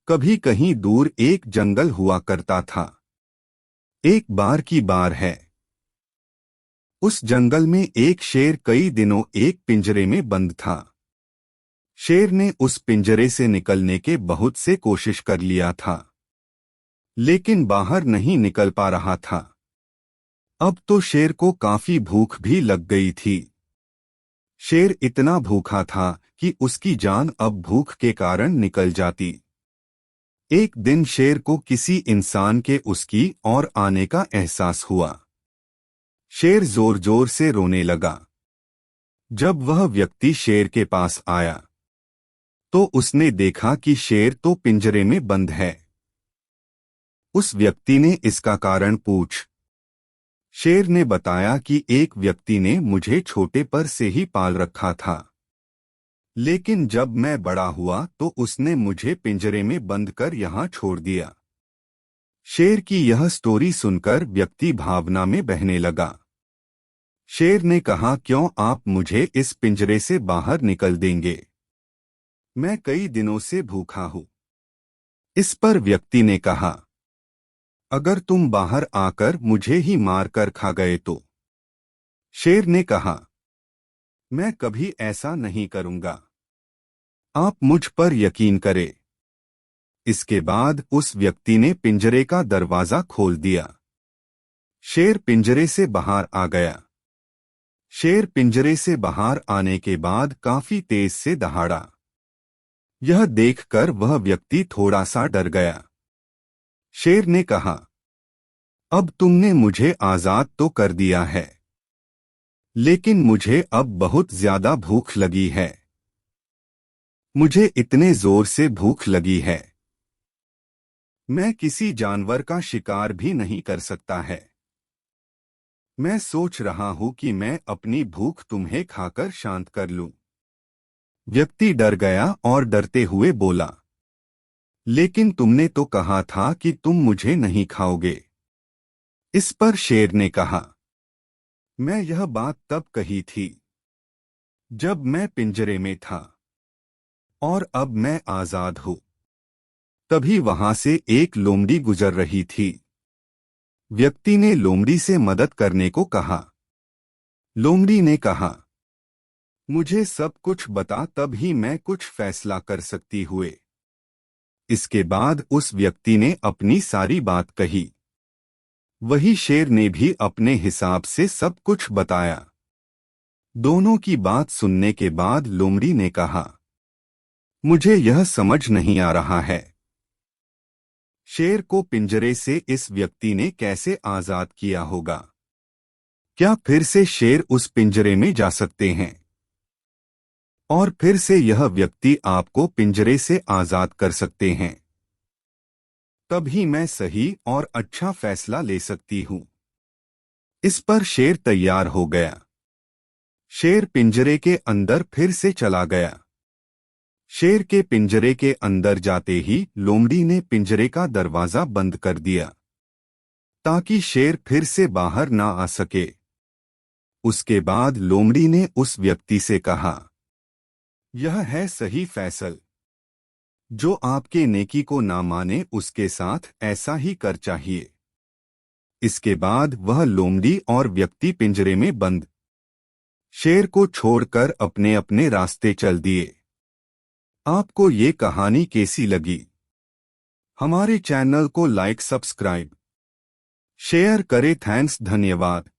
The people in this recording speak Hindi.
कभी कहीं दूर एक जंगल हुआ करता था। एक बार की बात है। उस जंगल में एक शेर कई दिनों एक पिंजरे में बंद था। शेर ने उस पिंजरे से निकलने के बहुत से कोशिश कर लिया था, लेकिन बाहर नहीं निकल पा रहा था। अब तो शेर को काफी भूख भी लग गई थी। शेर इतना भूखा था कि उसकी जान अब भूख के कारण निकल जाती। एक दिन शेर को किसी इंसान के उसकी ओर आने का एहसास हुआ। शेर जोर जोर से रोने लगा। जब वह व्यक्ति शेर के पास आया तो उसने देखा कि शेर तो पिंजरे में बंद है। उस व्यक्ति ने इसका कारण पूछ। शेर ने बताया कि एक व्यक्ति ने मुझे छोटे पर से ही पाल रखा था, लेकिन जब मैं बड़ा हुआ तो उसने मुझे पिंजरे में बंद कर यहाँ छोड़ दिया। शेर की यह स्टोरी सुनकर व्यक्ति भावना में बहने लगा। शेर ने कहा, क्यों आप मुझे इस पिंजरे से बाहर निकल देंगे? मैं कई दिनों से भूखा हूं। इस पर व्यक्ति ने कहा, अगर तुम बाहर आकर मुझे ही मार कर खा गए तो? शेर ने कहा, मैं कभी ऐसा नहीं करूंगा। आप मुझ पर यकीन करें। इसके बाद उस व्यक्ति ने पिंजरे का दरवाजा खोल दिया। शेर पिंजरे से बाहर आ गया। शेर पिंजरे से बाहर आने के बाद काफी तेज से दहाड़ा। यह देखकर वह व्यक्ति थोड़ा सा डर गया। शेर ने कहा, अब तुमने मुझे आजाद तो कर दिया है, लेकिन मुझे अब बहुत ज्यादा भूख लगी है। मुझे इतने जोर से भूख लगी है, मैं किसी जानवर का शिकार भी नहीं कर सकता है। मैं सोच रहा हूं कि मैं अपनी भूख तुम्हें खाकर शांत कर लूं। व्यक्ति डर गया और डरते हुए बोला, लेकिन तुमने तो कहा था कि तुम मुझे नहीं खाओगे। इस पर शेर ने कहा, मैं यह बात तब कही थी जब मैं पिंजरे में था, और अब मैं आजाद हूं। तभी वहां से एक लोमड़ी गुजर रही थी। व्यक्ति ने लोमड़ी से मदद करने को कहा। लोमड़ी ने कहा, मुझे सब कुछ बता, तब ही मैं कुछ फैसला कर सकती हुए। इसके बाद उस व्यक्ति ने अपनी सारी बात कही। वही शेर ने भी अपने हिसाब से सब कुछ बताया। दोनों की बात सुनने के बाद लोमड़ी ने कहा, मुझे यह समझ नहीं आ रहा है। शेर को पिंजरे से इस व्यक्ति ने कैसे आजाद किया होगा? क्या फिर से शेर उस पिंजरे में जा सकते हैं और फिर से यह व्यक्ति आपको पिंजरे से आजाद कर सकते हैं? तभी मैं सही और अच्छा फैसला ले सकती हूं। इस पर शेर तैयार हो गया। शेर पिंजरे के अंदर फिर से चला गया। शेर के पिंजरे के अंदर जाते ही लोमड़ी ने पिंजरे का दरवाजा बंद कर दिया, ताकि शेर फिर से बाहर ना आ सके। उसके बाद लोमड़ी ने उस व्यक्ति से कहा, यह है सही फैसल। जो आपके नेकी को ना माने उसके साथ ऐसा ही कर चाहिए। इसके बाद वह लोमड़ी और व्यक्ति पिंजरे में बंद शेर को छोड़कर अपने अपने रास्ते चल दिए। आपको ये कहानी कैसी लगी? हमारे चैनल को लाइक, सब्सक्राइब, शेयर करें। थैंक्स, धन्यवाद।